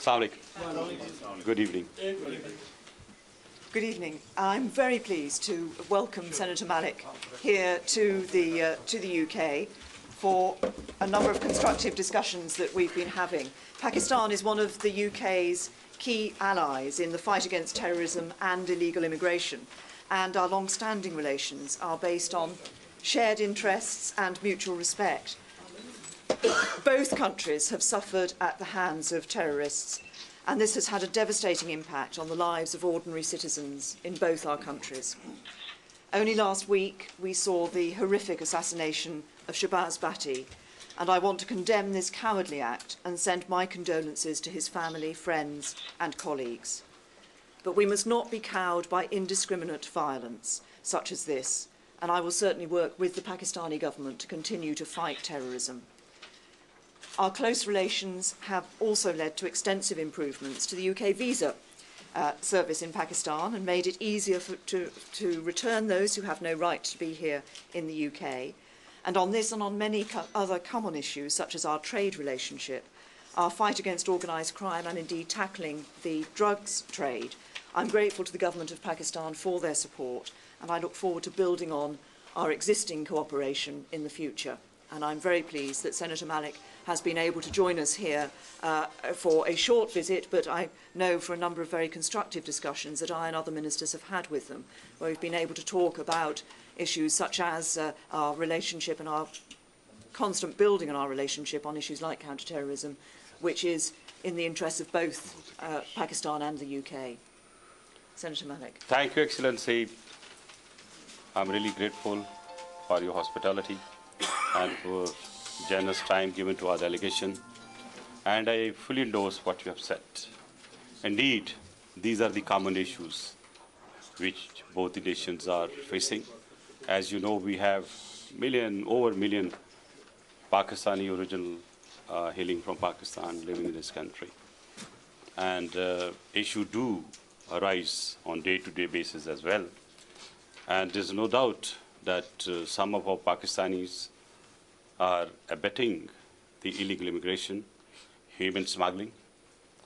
Assalamu alaikum. Good evening. Good evening. I'm very pleased to welcome Senator Malik here to the UK for a number of constructive discussions that we've been having. Pakistan is one of the UK's key allies in the fight against terrorism and illegal immigration, and our long-standing relations are based on shared interests and mutual respect. Both countries have suffered at the hands of terrorists, and this has had a devastating impact on the lives of ordinary citizens in both our countries. Only last week we saw the horrific assassination of Shahbaz Bhatti, and I want to condemn this cowardly act and send my condolences to his family, friends and colleagues. But we must not be cowed by indiscriminate violence such as this, and I will certainly work with the Pakistani government to continue to fight terrorism. Our close relations have also led to extensive improvements to the UK visa service in Pakistan and made it easier to return those who have no right to be here in the UK. And on this and on many other common issues, such as our trade relationship, our fight against organised crime and indeed tackling the drugs trade, I'm grateful to the government of Pakistan for their support, and I look forward to building on our existing cooperation in the future. And I'm very pleased that Senator Malik has been able to join us here for a short visit, but I know for a number of very constructive discussions that I and other ministers have had with them, where we've been able to talk about issues such as our relationship and our constant building on our relationship on issues like counter-terrorism, which is in the interests of both Pakistan and the UK. Senator Malik. Thank you, Excellency. I'm really grateful for your hospitality and for generous time given to our delegation, and I fully endorse what you have said. Indeed, these are the common issues which both the nations are facing. As you know, we have over a million Pakistani original hailing from Pakistan living in this country, and issues do arise on day-to-day basis as well. And there's no doubt that some of our Pakistanis are abetting the illegal immigration, human smuggling.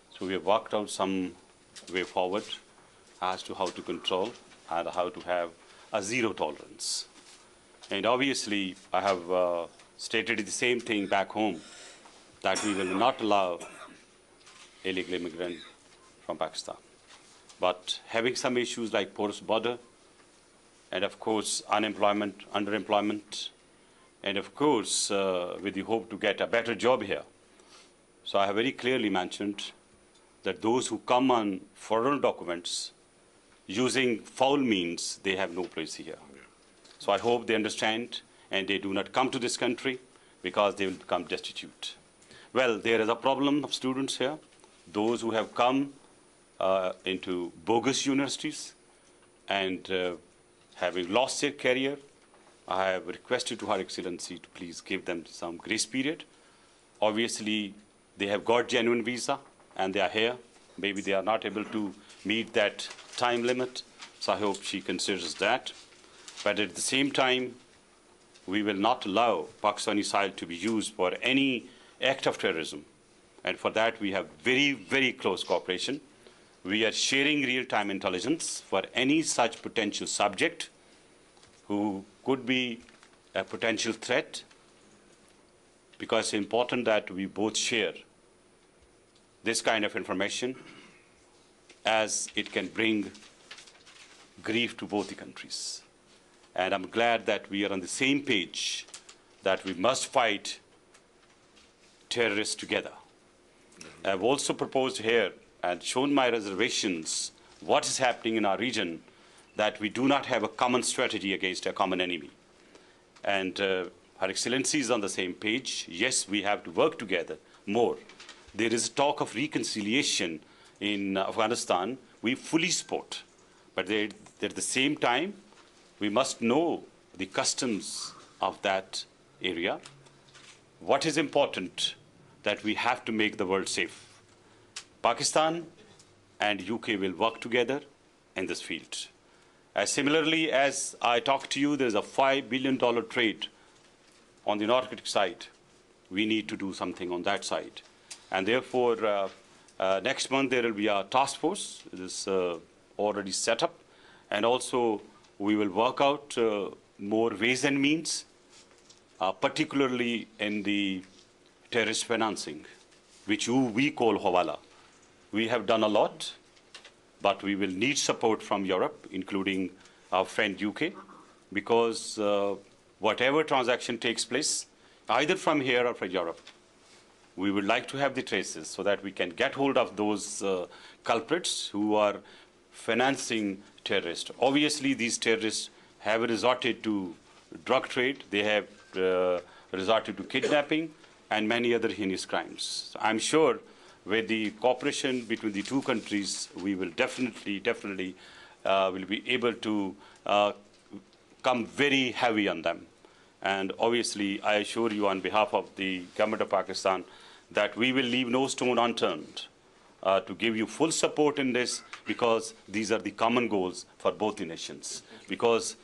So we have worked out some way forward as to how to control and how to have a zero tolerance. And obviously, I have stated the same thing back home, that we will not allow illegal immigrants from Pakistan. But having some issues like porous border, and of course unemployment, underemployment, and of course with the hope to get a better job here. So I have very clearly mentioned that those who come on foreign documents using foul means, they have no place here. So I hope they understand and they do not come to this country because they will become destitute. Well, there is a problem of students here, those who have come into bogus universities and having lost their career. I have requested to Her Excellency to please give them some grace period. Obviously, they have got genuine visa and they are here. Maybe they are not able to meet that time limit, so I hope she considers that. But at the same time, we will not allow Pakistani soil to be used for any act of terrorism. And for that, we have very, very close cooperation. We are sharing real-time intelligence for any such potential subject who could be a potential threat, because it's important that we both share this kind of information, as it can bring grief to both the countries. And I'm glad that we are on the same page, that we must fight terrorists together. I've also proposed here and shown my reservations what is happening in our region, that we do not have a common strategy against a common enemy. And Her Excellency is on the same page. Yes, we have to work together more. There is talk of reconciliation in Afghanistan. We fully support. But at the same time, we must know the customs of that area. What is important, that we have to make the world safe. Pakistan and UK will work together in this field. Similarly, as I talk to you, there's a $5 billion trade on the narcotic side. We need to do something on that side. And therefore, Next month there will be a task force. It is already set up, and also we will work out more ways and means, particularly in the terrorist financing, which we call Hawala. We have done a lot, but we will need support from Europe, including our friend UK, because whatever transaction takes place, either from here or from Europe, we would like to have the traces so that we can get hold of those culprits who are financing terrorists. Obviously, these terrorists have resorted to drug trade. They have resorted to kidnapping and many other heinous crimes. I'm sure with the cooperation between the two countries, we will definitely will be able to come very heavy on them. And obviously, I assure you on behalf of the government of Pakistan that we will leave no stone unturned to give you full support in this, because these are the common goals for both the nations. Because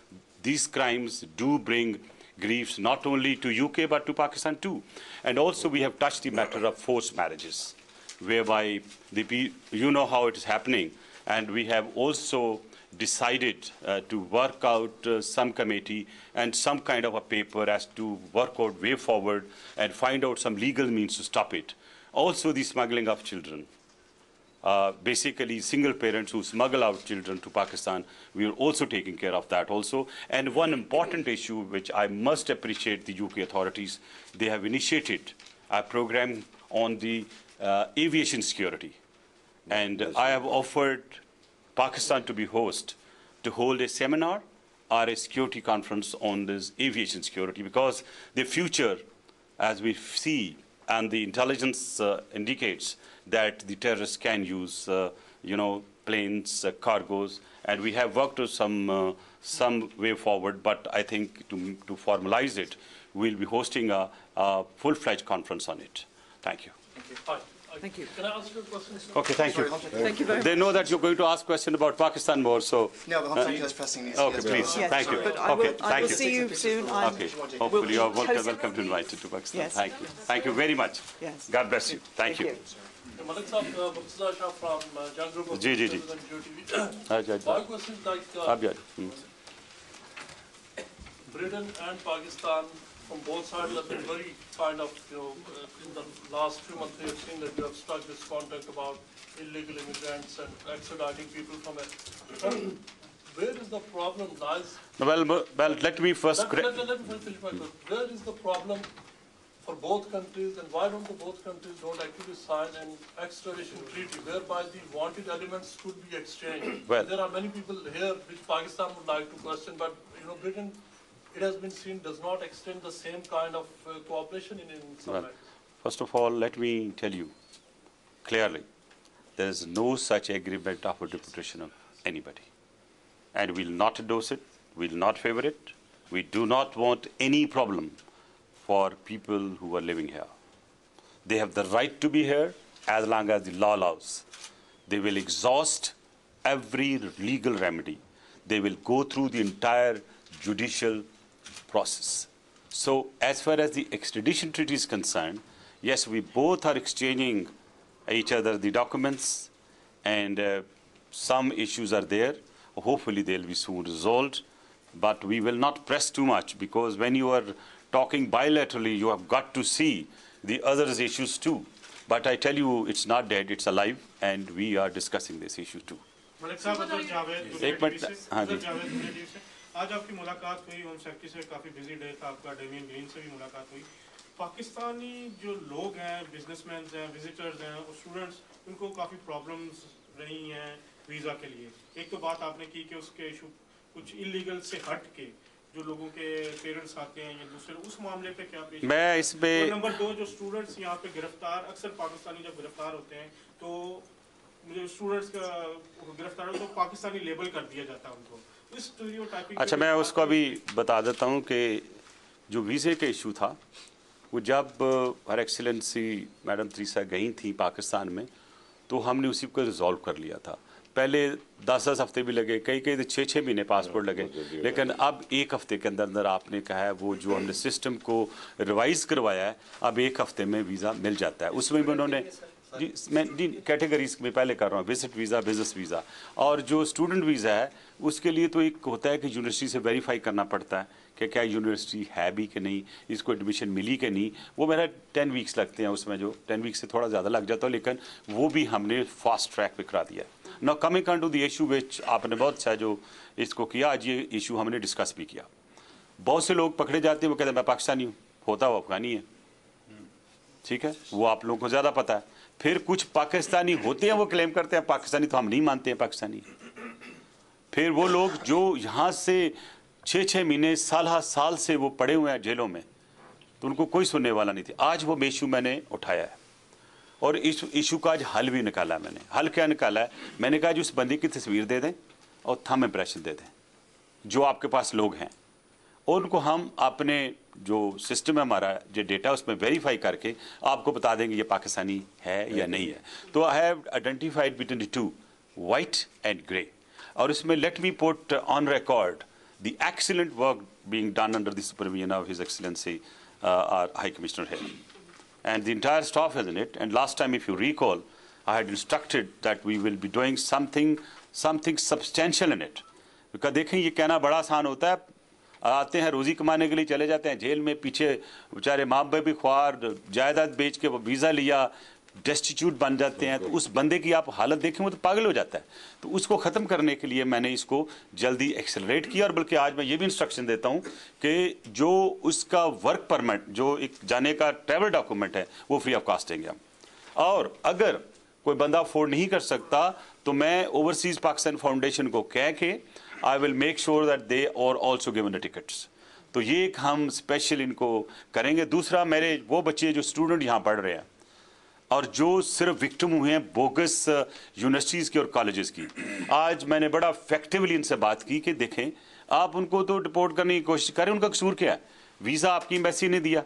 these crimes do bring griefs not only to UK but to Pakistan too. And also we have touched the matter of forced marriages, whereby you know how it is happening. And we have also decided to work out some committee and some kind of a paper as to work out way forward and find out some legal means to stop it. Also the smuggling of children. Basically single parents who smuggle out children to Pakistan, we are also taking care of that also. And one important issue which I must appreciate the UK authorities, they have initiated a program on the aviation security. And I have offered Pakistan to be host to hold a seminar or a security conference on this aviation security, because the future, as we see, and the intelligence indicates that the terrorists can use, planes, cargoes, and we have worked to some way forward. But I think to formalize it, we'll be hosting a full-fledged conference on it. Thank you. Hi. Thank you. Can I ask you a question, sir? Okay, thank you. Thank you very much. They know that you're going to ask question about Pakistan more, so. No, but I'm just pressing these. Okay, please. Yes, Thank you. but Okay, I thank will you. see you soon. Okay. Hopefully you're host- welcome to invite you to Pakistan. Yes. Thank you. Thank you very much. Yes. God bless you. Thank you. Malik Saab, Murtaza Shah from Young Group of Ji, ji, ji. TV. My question is like Britain and Pakistan from both sides have been very kind of, in the last few months we have seen that you have struck this contact about illegal immigrants and extraditing people from it. Where is the problem lies? Well, let me first. Let me finish my question. Where is the problem for both countries, and why don't both countries actually sign an extradition treaty whereby the wanted elements could be exchanged? Well, there are many people here which Pakistan would like to question, but Britain, it has been seen, does not extend the same kind of cooperation in some matters. First of all, let me tell you clearly, there is no such agreement of a deportation of anybody. And we will not endorse it, we will not favor it. We do not want any problem for people who are living here. They have the right to be here as long as the law allows. They will exhaust every legal remedy. They will go through the entire judicial process. So as far as the extradition treaty is concerned, yes, we both are exchanging each other the documents, and some issues are there. Hopefully they'll be soon resolved, but we will not press too much, because when you are talking bilaterally, you have got to see the other issues too. But I tell you, it's not dead, it's alive, and we are discussing this issue too. आज आपकी मुलाकात हुई, home secretary से काफ़ी busy day था आपका, Damien green से भी मुलाकात हुई। पाकिस्तानी जो लोग हैं, बिजनेसमैन हैं, विजिटर्स हैं और स्टूडेंट्स, उनको काफ़ी प्रॉब्लम्स रही हैं वीज़ा के लिए। एक तो बात आपने की कि उसके इशू कुछ इलीगल से हट के जो लोगों के पेरेंट्स आते हैं या दूसरे, उस मामले पे क्या पेश? मैं इसमें नंबर 2, जो स्टूडेंट्स यहाँ पे गिरफ्तार, अक्सर पाकिस्तानी जब गिरफ्तार होते हैं तो मुझे स्टूडेंट्स का गिरफ्तार हो तो पाकिस्तानी लेबल कर दिया जाता है उनको। अच्छा, मैं उसको अभी बता देता हूँ कि जो वीज़े का इशू था, वो जब हर एक्सीलेंसी मैडम थ्रीसा गई थी पाकिस्तान में, तो हमने उसी को रिजॉल्व कर लिया था। पहले 10 हफ्ते भी लगे, कई कई 6 महीने पासपोर्ट लगे, लेकिन अब 1 हफ्ते के अंदर अंदर आपने कहा है वो जो हमने सिस्टम को रिवाइज करवाया है, अब 1 हफ्ते में वीज़ा मिल जाता है। उसमें भी उन्होंने जी मैं जी कैटेगरीज में पहले कर रहा हूँ, विजिट वीज़ा, बिजनेस वीज़ा, और जो स्टूडेंट वीज़ा है उसके लिए तो एक होता है कि यूनिवर्सिटी से वेरीफाई करना पड़ता है कि क्या यूनिवर्सिटी है भी कि नहीं, इसको एडमिशन मिली कि नहीं। वो मेरा 10 वीक्स लगते हैं उसमें, जो 10 वीक्स से थोड़ा ज़्यादा लग जाता है, लेकिन वो भी हमने फास्ट ट्रैक पे करा दिया। Now coming on to the issue which आपने बहुत अच्छा जो इसको किया, आज ये इशू हमने डिस्कस भी किया। बहुत से लोग पकड़े जाते हैं, वो कहते हैं मैं पाकिस्तानी हूँ, होता वो अफगानी है, ठीक है, वो आप लोगों को ज़्यादा पता है। फिर कुछ पाकिस्तानी होते हैं, वो क्लेम करते हैं पाकिस्तानी, तो हम नहीं मानते हैं पाकिस्तानी। फिर वो लोग जो यहाँ से 6-6 महीने साल से वो पड़े हुए हैं जेलों में, तो उनको कोई सुनने वाला नहीं थे। आज वो इशू मैंने उठाया है और इस इशू का आज हल भी निकाला है। मैंने हल क्या निकाला है, मैंने कहा जो उस बंदी की तस्वीर दे दें और थंब इम्प्रेशन दे दें जो आपके पास लोग हैं, और उनको हम अपने जो सिस्टम है हमारा, जो डेटा उसमें वेरीफाई करके आपको बता देंगे ये पाकिस्तानी है या नहीं है। तो I have identified between the two, white and grey. और इसमें let me put on record the excellent work being done under the supervision of His Excellency our High Commissioner here, and the entire staff is in it. And last time, if you recall, I had instructed that we will be doing something substantial in it. Because देखें ये कहना बड़ा आसान होता है, आते हैं रोज़ी कमाने के लिए चले जाते हैं जेल में, पीछे बेचारे माँ बाप भी ख्वार, जायदाद बेच के वीज़ा लिया, डेस्टिट्यूट बन जाते हैं। तो उस बंदे की आप हालत देखें, वो तो पागल हो जाता है। तो उसको ख़त्म करने के लिए मैंने इसको जल्दी एक्सेलरेट किया, और बल्कि आज मैं ये भी इंस्ट्रक्शन देता हूँ कि जो उसका वर्क परमिट, जो एक जाने का ट्रैवल डॉक्यूमेंट है, वो फ्री ऑफ कॉस्ट देंगे हम। और अगर कोई बंदा अफोर्ड नहीं कर सकता, तो मैं ओवरसीज़ पाकिस्तान फाउंडेशन को कह के I will make sure that they और ऑल्सो गिवन द टिकट्स। तो ये एक हम स्पेशल इनको करेंगे। दूसरा, मेरे वो बच्चे जो स्टूडेंट यहाँ पढ़ रहे हैं और जो सिर्फ विक्टिम हुए हैं बोगस यूनिवर्सिटीज़ की और कॉलेजेस की, आज मैंने बड़ा इफेक्टिवली इनसे बात की कि देखें, आप उनको तो डिपोर्ट करने की कोशिश करें, उनका कसूर क्या है? वीज़ा आपकी एम्बेसी ने दिया,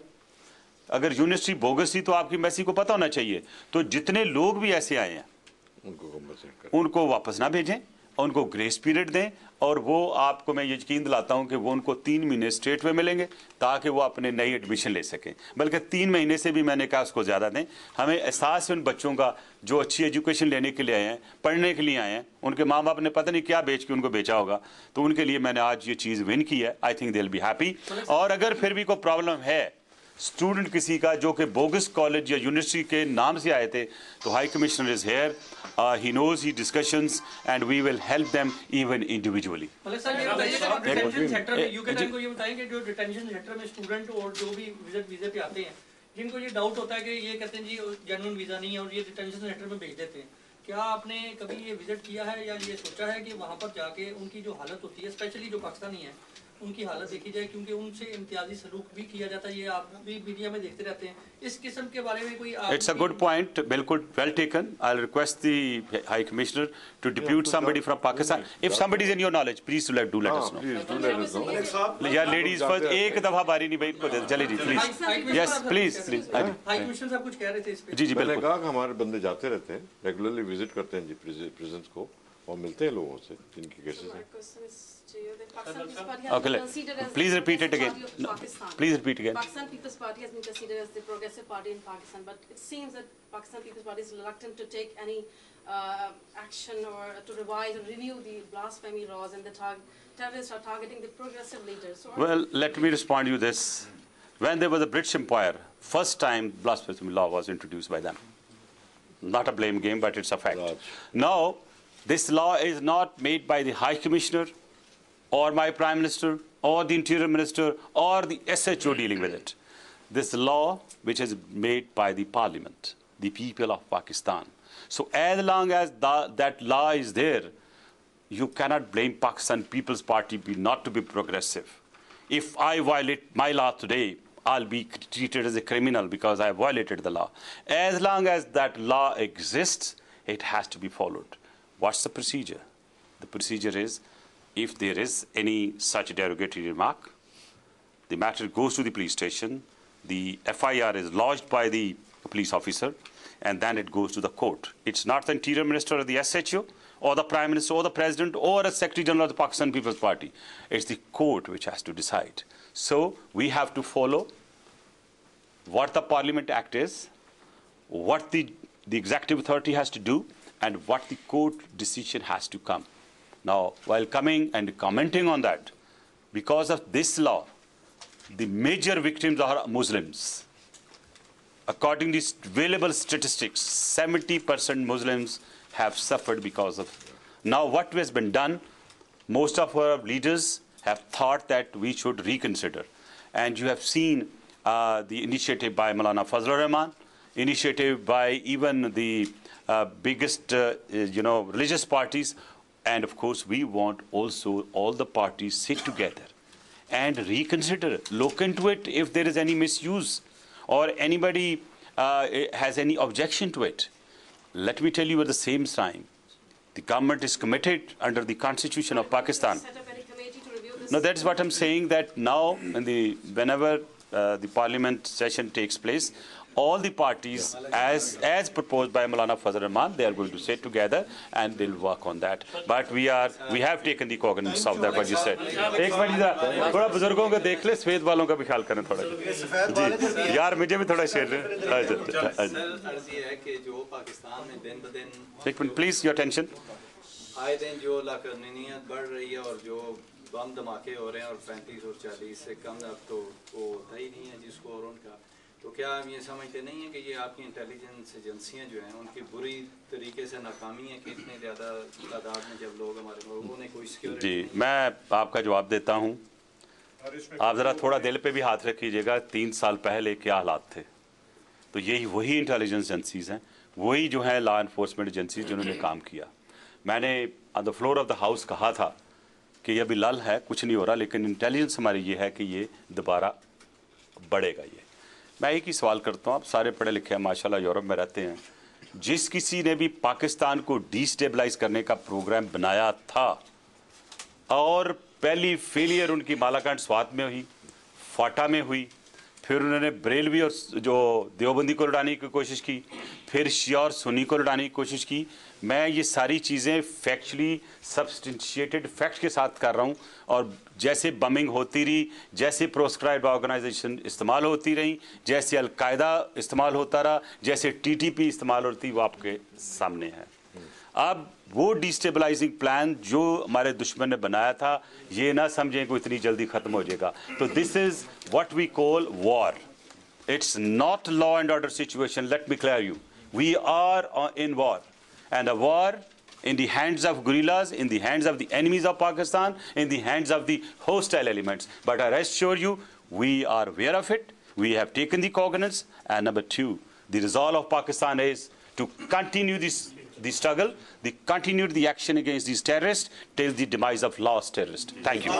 अगर यूनिवर्सिटी बोगस थी तो आपकी एम्बेसी को पता होना चाहिए। तो जितने लोग भी ऐसे आए हैं उनको वापस ना भेजें, उनको ग्रेस पीरियड दें, और वो आपको मैं ये यकीन दिलाता हूँ कि वो उनको 3 महीने स्ट्रेट वे मिलेंगे ताकि वो अपने नई एडमिशन ले सकें। बल्कि 3 महीने से भी मैंने कहा उसको ज़्यादा दें। हमें एहसास है उन बच्चों का जो अच्छी एजुकेशन लेने के लिए आए हैं, पढ़ने के लिए आए हैं, उनके माँ बाप ने पता नहीं क्या बेच के उनको बेचा होगा। तो उनके लिए मैंने आज ये चीज़ विन की है। I think they will be happy. और अगर फिर भी कोई प्रॉब्लम है स्टूडेंट किसी का जो कि बोगस कॉलेज या यूनिवर्सिटी के नाम से आए थे, तो high commissioner is here, he knows he discussions and we will help them even individually. Detention centre में यूके टाइम को ये बताएं कि जो डिटेंशन सेंटर में स्टूडेंट और जो भी विजिट वीजे पे आते हैं, जिनको ये डाउट होता है कि ये कहते हैं जी जेन्युइन वीजा नहीं है और ये डिटेंशन सेंटर में भेज देते हैं, क्या आपने कभी ये विजिट किया है या ये सोचा है कि वहाँ पर जाके उनकी जो हालत होती है, स्पेशली जो पाकिस्तानी है, उनकी हालत देखी जाए? क्योंकि उनसे इम्तियाजी सलूक भी किया जाता है, ये आप भी मीडिया में देखते रहते हैं। इस किस्म के बारे में कोई इट्स अ गुड पॉइंट, बिल्कुल well taken. I will request the high commissioner to depute somebody from Pakistan. If somebody is in your knowledge, please do let us know. या लेडीज फर्स्ट, एक दफा बारी नहीं भाई को दे, चले ji please. Yes please please. High commissioner साहब कुछ कह रहे थे इस पे? जी जी मैंने बिल्कुल। कहा कि हमारे बंदे जाते रहते हैं, रेगुलरली विजिट करते हैं जी प्रिजन्स को, और मिलते हैं लोगों से जिनके केसेस हैं। Okay, please repeat it again. No, please repeat again. Pakistan People's Party has been considered as the progressive party in Pakistan, but it seems that Pakistan People's Party is reluctant to take any action or to revise or review the blasphemy laws, and the terrorists are targeting the progressive leaders. So Well, let me respond to you this. When there was a British Empire, first time blasphemy law was introduced by them. Not a blame game, but it's a fact. Now, this law is not made by the High Commissioner or my Prime Minister or the Interior Minister or the SHO dealing with it. This law which is made by the Parliament, the people of Pakistan. So as long as that law is there, you cannot blame Pakistan People's Party not to be progressive. If I violate my law today, I'll be treated as a criminal because I violated the law. As long as that law exists, it has to be followed. What's the procedure? The procedure is, if there is any such derogatory remark, the matter goes to the police station, the FIR is lodged by the police officer, and then it goes to the court. It's not the Interior Minister or the SHO or the Prime Minister or the President or a Secretary General of the Pakistan People's Party. It's the court which has to decide. So we have to follow what the Parliament Act is, what the the executive authority has to do and what the court decision has to come. Now, while coming and commenting on that, because of this law, the major victims are Muslims. According to available statistics, 70% Muslims have suffered because of. Now, what has been done, most of our leaders have thought that we should reconsider. And you have seen the initiative by Maulana Fazlur Rahman, initiative by even the biggest, religious parties. And of course, we want also all the parties sit together and reconsider, look into it if there is any misuse or anybody has any objection to it. Let me tell you at the same time, the government is committed under the Constitution of Pakistan. Set up any committee to review this? No, that's what I'm saying, that now, whenever the parliament session takes place, all the parties, as proposed by Maulana Fazlur Rahman, they are going to sit together and they'll work on that. But we have taken the cognizance of that, what you said. एक minute थोड़ा बुजुर्गों का देख ले, सफेद वालों का भी ख्याल करें थोड़ा. जी, यार मुझे भी थोड़ा शेयर एक मिनट, please, your attention. आए दिन जो लाकानूनियत बढ़ रही है और जो बम धमाके हो रहे हैं और 35 और 40 से कम अब तो वो होता ही नहीं है जिसको और उनका, तो क्या हम ये समझते नहीं है कि ये आपकी इंटेलिजेंस एजेंसियां जो हैं उनकी बुरी तरीके से नाकामी है कि इतने ज़्यादा तादाद में जब लोग हमारे लोगों ने कोई सिक्योरिटी. जी, मैं आपका जवाब देता हूँ. आप ज़रा थोड़ा दिल पे भी हाथ रखिएगा, 3 साल पहले क्या हालात थे. तो यही वही इंटेलिजेंस एजेंसीज हैं, वही जो हैं लॉ इन्फोर्समेंट एजेंसीज जिन्होंने काम किया. मैंने on the floor of the house कहा था कि ये अभी लल है, कुछ नहीं हो रहा, लेकिन इंटेलिजेंस हमारी ये है कि ये दोबारा बढ़ेगा. ये मैं एक ही सवाल करता हूँ, आप सारे पढ़े लिखे हैं माशाल्लाह, यूरोप में रहते हैं. जिस किसी ने भी पाकिस्तान को डिस्टेबलाइज करने का प्रोग्राम बनाया था और पहली फेलियर उनकी बालाकांड स्वात में हुई, फाटा में हुई, फिर उन्होंने बरेलवी और जो देवबंदी को लड़ाने की कोशिश की, फिर शिया और सुन्नी को लड़ाने की कोशिश की. मैं ये सारी चीज़ें फैक्चुअली सब्सटेंशिएटेड फैक्ट के साथ कर रहा हूँ. और जैसे बमिंग होती रही, जैसे प्रोस्क्राइब्ड ऑर्गेनाइजेशन इस्तेमाल होती रही, जैसे अलकायदा इस्तेमाल होता रहा, जैसे टीटीपी इस्तेमाल होती, वो आपके सामने है. अब वो डिस्टेबलाइजिंग प्लान जो हमारे दुश्मन ने बनाया था, ये ना समझें कि इतनी जल्दी ख़त्म हो जाएगा. तो this is what we call war. It's not law and order situation. Let me clear you, we are in war, and a war in the hands of guerrillas, in the hands of the enemies of Pakistan, in the hands of the hostile elements. But I assure you, we are aware of it. We have taken the cognizance. And number 2, the resolve of Pakistan is to continue the struggle, continue the action against these terrorists till the demise of last terrorist. Thank you.